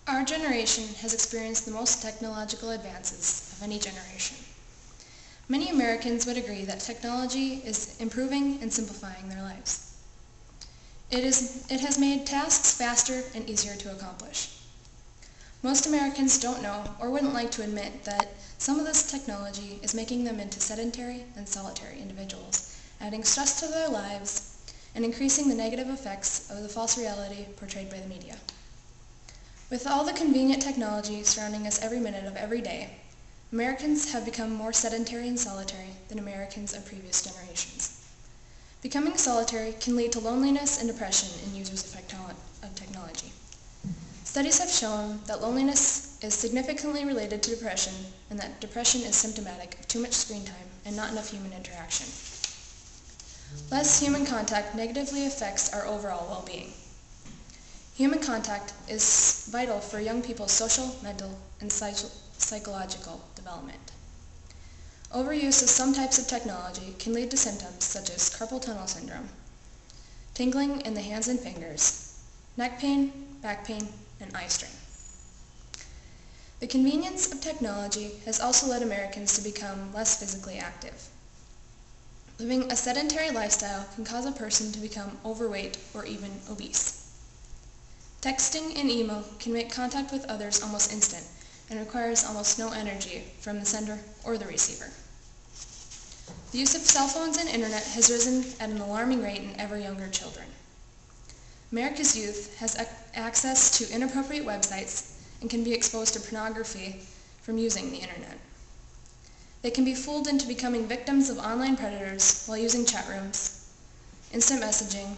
Our generation has experienced the most technological advances of any generation. Many Americans would agree that technology is improving and simplifying their lives. It has made tasks faster and easier to accomplish. Most Americans don't know or wouldn't like to admit that some of this technology is making them into sedentary and solitary individuals, adding stress to their lives and increasing the negative effects of the false reality portrayed by the media. With all the convenient technology surrounding us every minute of every day, Americans have become more sedentary and solitary than Americans of previous generations. Becoming solitary can lead to loneliness and depression in users of technology. Studies have shown that loneliness is significantly related to depression and that depression is symptomatic of too much screen time and not enough human interaction. Less human contact negatively affects our overall well-being. Human contact is vital for young people's social, mental, and psychological development. Overuse of some types of technology can lead to symptoms such as carpal tunnel syndrome, tingling in the hands and fingers, neck pain, back pain, and eye strain. The convenience of technology has also led Americans to become less physically active. Living a sedentary lifestyle can cause a person to become overweight or even obese. Texting and email can make contact with others almost instant and requires almost no energy from the sender or the receiver. The use of cell phones and internet has risen at an alarming rate in ever younger children. America's youth has access to inappropriate websites and can be exposed to pornography from using the internet. They can be fooled into becoming victims of online predators while using chat rooms, instant messaging,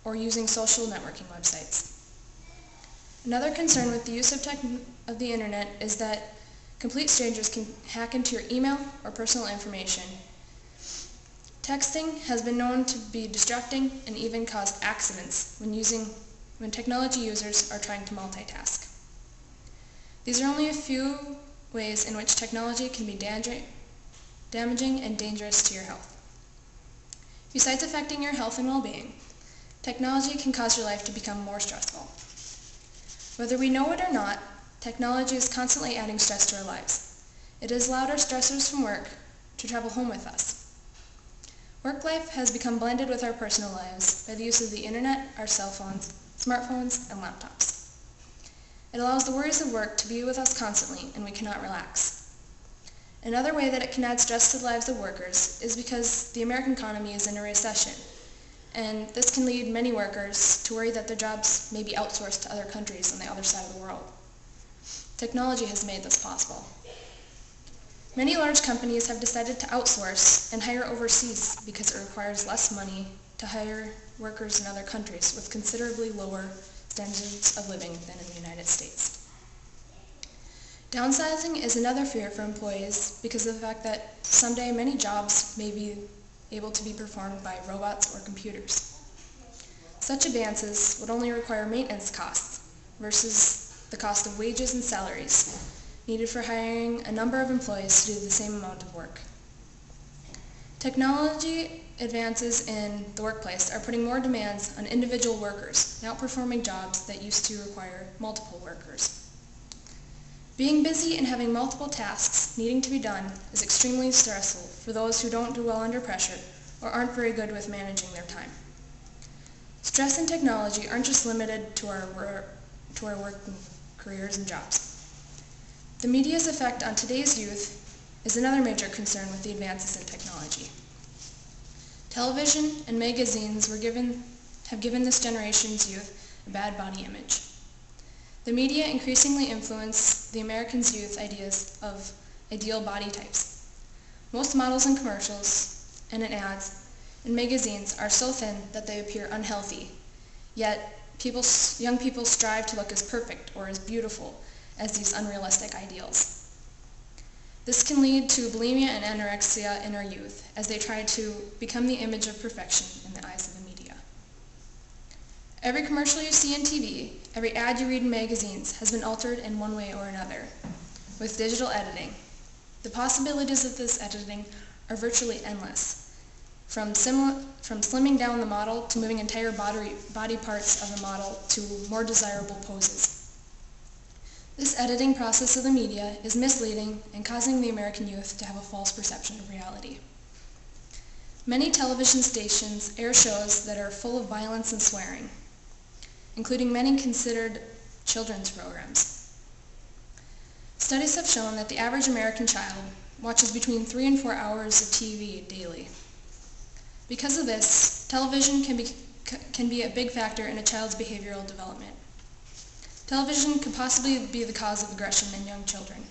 or using social networking websites. Another concern with the use of the internet is that complete strangers can hack into your email or personal information. Texting has been known to be distracting and even cause accidents when technology users are trying to multitask. These are only a few ways in which technology can be damaging and dangerous to your health. Besides affecting your health and well-being, technology can cause your life to become more stressful. Whether we know it or not, technology is constantly adding stress to our lives. It has allowed our stressors from work to travel home with us. Work life has become blended with our personal lives by the use of the internet, our cell phones, smartphones, and laptops. It allows the worries of work to be with us constantly, and we cannot relax. Another way that it can add stress to the lives of workers is because the American economy is in a recession, and this can lead many workers to worry that their jobs may be outsourced to other countries on the other side of the world. Technology has made this possible. Many large companies have decided to outsource and hire overseas because it requires less money to hire workers in other countries with considerably lower standards of living than in the United States. Downsizing is another fear for employees because of the fact that someday many jobs may be able to be performed by robots or computers. Such advances would only require maintenance costs versus the cost of wages and salaries needed for hiring a number of employees to do the same amount of work. Technology advances in the workplace are putting more demands on individual workers, now performing jobs that used to require multiple workers. Being busy and having multiple tasks needing to be done is extremely stressful for those who don't do well under pressure or aren't very good with managing their time. Stress and technology aren't just limited to our working careers and jobs. The media's effect on today's youth is another major concern with the advances in technology. Television and magazines have given this generation's youth a bad body image. The media increasingly influence the Americans' youth ideas of ideal body types. Most models in commercials and in ads and magazines are so thin that they appear unhealthy, yet young people strive to look as perfect or as beautiful as these unrealistic ideals. This can lead to bulimia and anorexia in our youth as they try to become the image of perfection in the eyes of the media. Every commercial you see on TV, every ad you read in magazines has been altered in one way or another with digital editing. The possibilities of this editing are virtually endless, from slimming down the model to moving entire body parts of the model to more desirable poses. This editing process of the media is misleading and causing the American youth to have a false perception of reality. Many television stations air shows that are full of violence and swearing, including many considered children's programs. Studies have shown that the average American child watches between 3 and 4 hours of TV daily. Because of this, television can be a big factor in a child's behavioral development. Television could possibly be the cause of aggression in young children.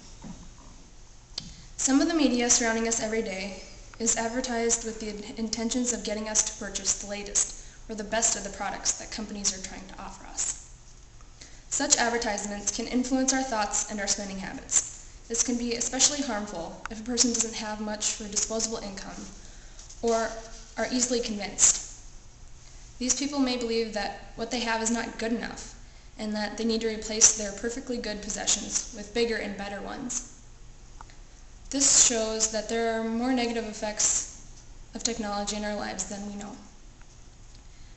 Some of the media surrounding us every day is advertised with the intentions of getting us to purchase the latest or the best of the products that companies are trying to offer us. Such advertisements can influence our thoughts and our spending habits. This can be especially harmful if a person doesn't have much for disposable income or are easily convinced. These people may believe that what they have is not good enough and that they need to replace their perfectly good possessions with bigger and better ones. This shows that there are more negative effects of technology in our lives than we know.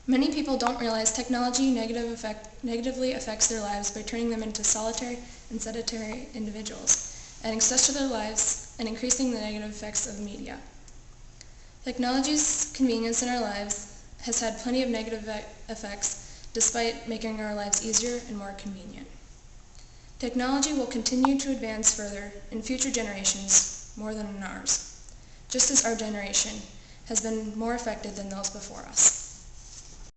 Many people don't realize technology negatively affects their lives by turning them into solitary and sedentary individuals, adding stress to their lives and increasing the negative effects of the media. Technology's convenience in our lives has had plenty of negative effects despite making our lives easier and more convenient. Technology will continue to advance further in future generations more than in ours, just as our generation has been more affected than those before us.